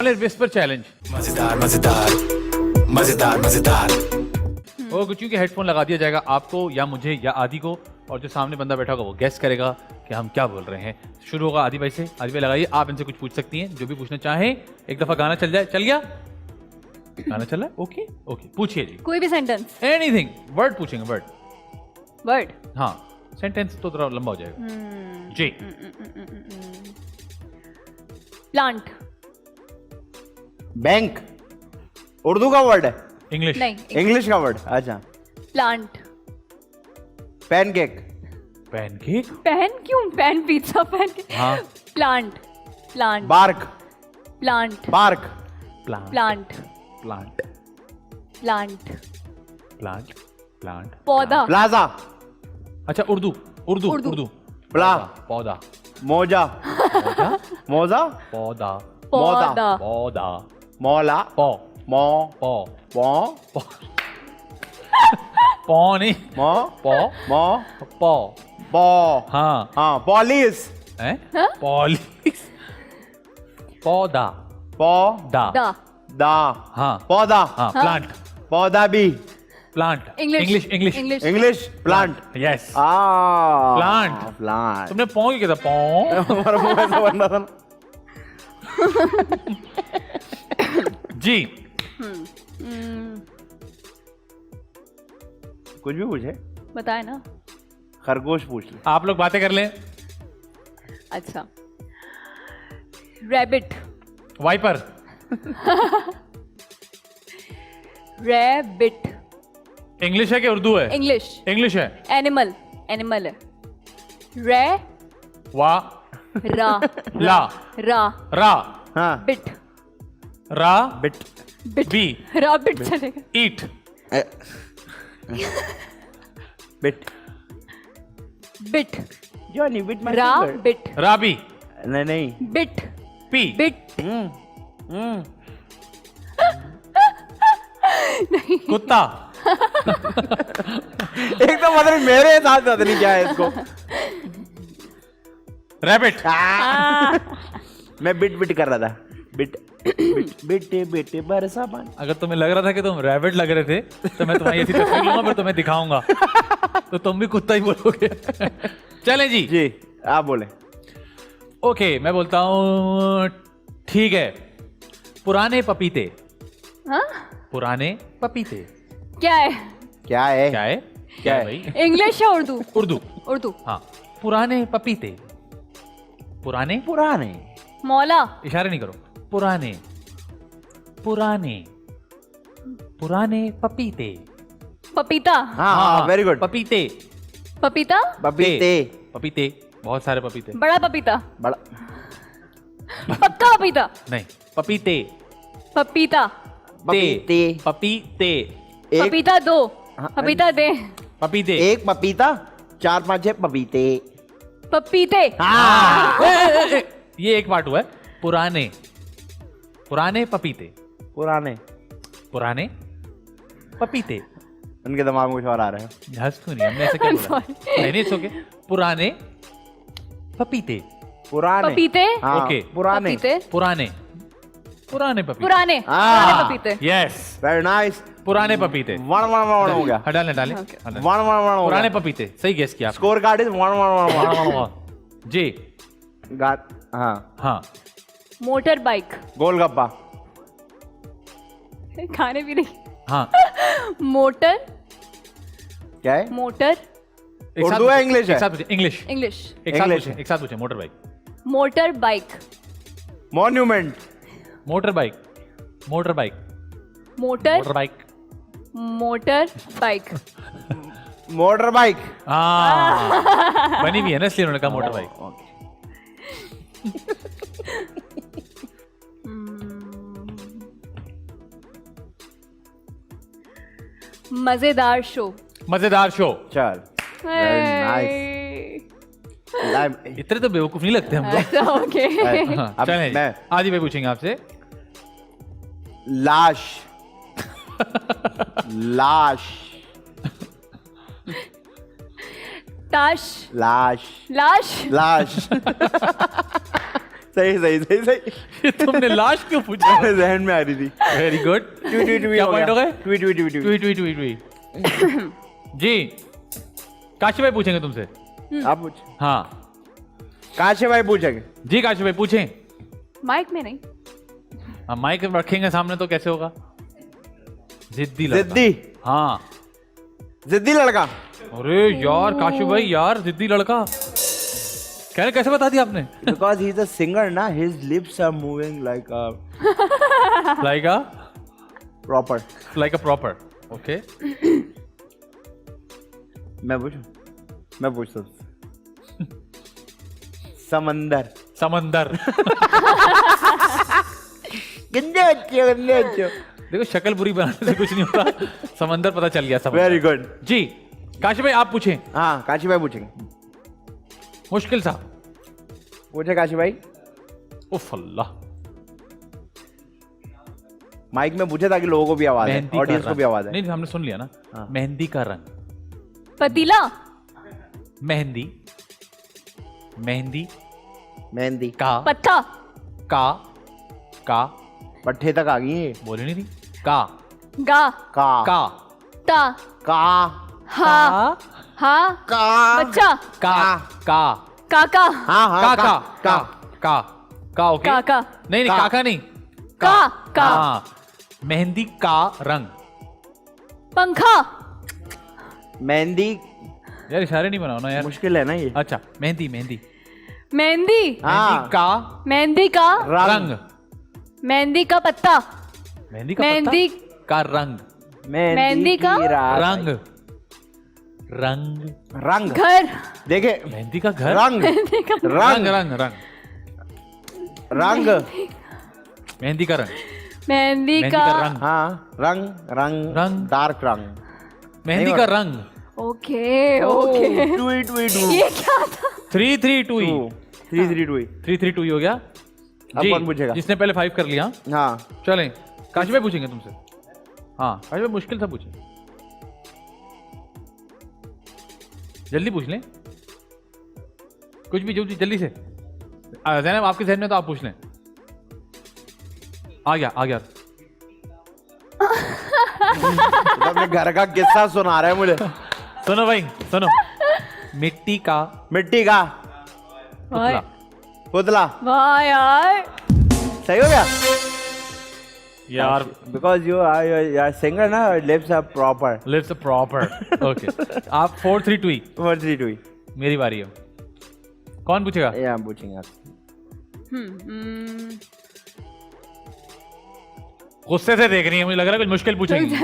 Whisper challenge. मजेदार मजेदार मजेदार मजेदार। वो कुछ कि हेडफोन लगा दिया जाएगा आपको या मुझे या आदि को, और जो सामने बंदा बैठा होगा वो गेस करेगा कि हम क्या बोल रहे हैं। शुरू होगा आदि भाई से। आदि भाई लगाइए, आप इनसे कुछ पूछ सकती हैं जो भी पूछना चाहें। एक दफा गाना चल जाए। चल गया गाना चल रहा है? ओके ओके, पूछिए जी। कोई भी सेंटेंस। एनीथिंग, वर्ड पूछेंगे। वर्ड। हाँ, सेंटेंस तो थोड़ा लंबा हो जाएगा जी। प्लांट। बैंक उर्दू का वर्ड है? इंग्लिश। नहीं, इंग्लिश का वर्ड। अच्छा। प्लांट। पैनकेक। पैनकेक। पैन क्यों? Pan pizza pan. हाँ। Plant. Plant. Bark. Plant. Park. Plant. Plant. Plant. Plant. Plant. Plant. पौधा। प्लाजा। अच्छा, उर्दू उर्दू उर्दू। उर्दू। प्ला। पौधा। मोजा। पौधा। मोजा। पौधा। पौधा। पौधा। मौला। पौ मौ। पौ पौ। पौ नहीं, मौ। पौ मौ। पौ। पौ। हाँ हाँ, पॉलिस। हैं? पॉलिस। पौधा। पौधा। दा। दा। हाँ पौधा। हाँ, प्लांट। पौधा भी। Plant. English. English English English. English plant. Yes. Plant. Plant. Plant. तुमने पौ क्यों किया था? पौ। हमारा मुंह ऐसा बन रहा था ना। जी। कुछ भी पूछे। बताए ना। खरगोश पूछ ले। आप लोग बातें कर लें। अच्छा। रैबिट। वाइपर। रैबिट। इंग्लिश है कि उर्दू है? इंग्लिश। इंग्लिश है। एनिमल। एनिमल है। रै। वा। रा। ला। रा। रा। हाँ। बिट। रा। बिट। बिट। बी। रा बिट चलेगा। Eat. Bit. Bit. Johnny bit my रा फिंगर। बिट। राबी। नहीं नहीं। बिट। पी। बिट। कुत्ता। एक तो मतलब मेरे साथ पता नहीं क्या है इसको। रैबिट। मैं बिट बिट कर रहा था। बिट बिट बिटे बिटे बरसा पानी। अगर तुम्हें लग रहा था कि तुम रैबिट लग रहे थे तो मैं तुम्हारी ऐसी तस्वीर लूंगा, फिर तुम्हें दिखाऊंगा तो तुम भी कुत्ता ही बोलोगे। चलें जी। जी आप बोले। ओके, मैं बोलता हूँ ठीक है। पुराने पपीते। हाँ? पुराने पपीते क्या है? क्या है? क्या है? क्या है भाई? इंग्लिश या उर्दू? उर्दू। उर्दू। हाँ, पुराने पपीते। पुराने। पुराने। मौला। इशारे नहीं करो। पुराने पुराने पुराने पपीते। पपीता। हाँ हाँ, वेरी गुड। पपीते। पपीता। पपीते। पपीते, बहुत सारे पपीते। बड़ा पपीता। बड़ा। पक्का पपीता। नहीं, पपीते। पपीता। पपीते। पपीते। एक पपीता दो। हाँ, पपीता दे। पपीते। एक पपीता, 4-5 पपीते। पपीते। ये एक पार्ट हुआ है। पुराने पुराने पपीते। पुराने। पुराने पपीते। उनके दिमाग में कुछ और आ रहा है। हंस क्यों नहीं? हमने ऐसे क्या बोला? नहीं नहीं, it's okay। पुराने पपीते। पुराने पपीते। हाँ, ओके। पुराने। पपीते। पुराने पुराने पपीते। पुराने। पुराने पपीते। Yes, very nice. पुराने पपीते। वन वन वन हो गया। हटा ले हटा ले। Okay. हटा ले। वन वन वन हो पुराने गया। पपीते, सही गेस किया आपने। स्कोर कार्ड इज 1-1-1-1 जी। गात। हाँ। हाँ, मोटर बाइक। गोलगप्पा। खाने भी नहीं। हाँ। मोटर। क्या है? मोटर। एक साथ उर्दू है, पूछे, इंग्लिश है? एक साथ पूछे। इंग्लिश। इंग्लिश। एक साथ इंग्लिश पूछे, है। एक साथ पूछे। Motor bike. Motor bike. Monument. Motor bike. Motor bike. Motor. Motor bike. Motor bike. Motor bike. हाँ, बनी भी है ना, इसलिए उन्होंने कहा मोटर बाइक। मजेदार शो। मजेदार शो। चल। इतने तो बेवकूफ नहीं लगते हम लोग। अच्छा, ओके। हाँ, अब चलें जी। मैं- आदि भाई पूछेंगे आपसे। लाश। लाश। ताश। लाश। लाश। लाश। सही सही सही सही ये तुमने लास्ट क्यों पूछा? जहन में आ रही थी। Very good. ट्वी ट्वी ट्वी क्या पॉइंट हो गए? ट्वी ट्वी ट्वी ट्वी ट्वी ट्वी ट्वी ट्वी। जी काशी भाई पूछेंगे तुमसे। आप पूछ। हाँ काशी भाई पूछेंगे। जी काशी भाई पूछें। माइक में नहीं। हम माइक रखेंगे सामने तो कैसे होगा? जिद्दी लड़का। जिद्दी हाँ जिद्दी लड़का। अरे यार काशी भाई यार जिद्दी लड़का कह रहे, कैसे बता दिया आपने? Because he's a singer ना, his lips are moving like a like a proper. Proper okay. मैं पूछूं? मैं पूछता हूँ। समंदर। समंदर। गंदे बच्चे गंदे बच्चे। देखो शक्ल बुरी बनाने से कुछ नहीं होता। समंदर पता चल गया। समंदर। Very good. जी काशी भाई आप पूछें। हाँ काशी भाई पूछेंगे। मुश्किल सा पूछे काशी भाई। उफ अल्लाह। माइक में पूछे ताकि लोगों को भी आवाज है, मेहंदी का ऑडियंस को रंग। भी आवाज है। नहीं हमने सुन लिया ना। हाँ। मेहंदी का रंग। पतीला। मेहंदी मेहंदी मेहंदी का पत्ता। का पट्टे तक आ गई है। बोले नहीं थी। का गा। का का ता। का हा। हा। का बच्चा। का का काका। हाँ हाँ का का का का ओके। काका। नहीं नहीं का। काका नहीं। का। का। हाँ मेहंदी का रंग। पंखा। मेहंदी यार इशारे नहीं बनाओ ना यार। मुश्किल है ना ये। अच्छा मेहंदी मेहंदी मेहंदी। हाँ मेहंदी का मेहंदी का। रंग। मेहंदी का पत्ता। मेहंदी का मेहंदी। पत्ता का रंग। मेहंदी का की रात। रंग रंग रंग घर। देखे मेहंदी का घर। रंग रंग रंग रंग रंग रंग मेहंदी का रंग। मेहंदी मेहंदी का। का रंग। हाँ रंग रंग रंग। डार्क रंग। मेहंदी का रंग। Okay okay. टू टू ये क्या था? 3-3-2 3-3-2 3-3-2 हो गया। अब जी, कौन पूछेगा? जिसने पहले 5 कर लिया। हाँ चलें काशी भाई पूछेंगे तुमसे। हाँ काशी भाई मुश्किल सा पूछे। जल्दी पूछ लें कुछ भी जो जल्दी से। जैनब आपके जहन में तो आप पूछ लें। आ गया तो अपने घर का किस्सा सुना रहा है मुझे। सुनो भाई सुनो। मिट्टी का मिट्टी का पुतला। पुतला। वाह यार। सही हो गया यार बिकॉज यू आर सिंगर ना, lips are proper. Lives proper okay. आप 4-3-2 4-3-2 मेरी बारी है। कौन पूछेगा? ये हम पूछेंगे आप। गुस्से से देख रही है मुझे लग रहा है कुछ मुश्किल पूछेंगी।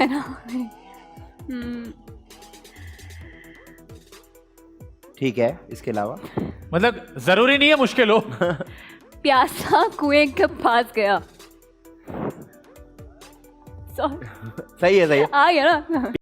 ठीक है इसके अलावा मतलब जरूरी नहीं है मुश्किल हो। प्यासा कुएं के पास गया। सही है आ गया ना।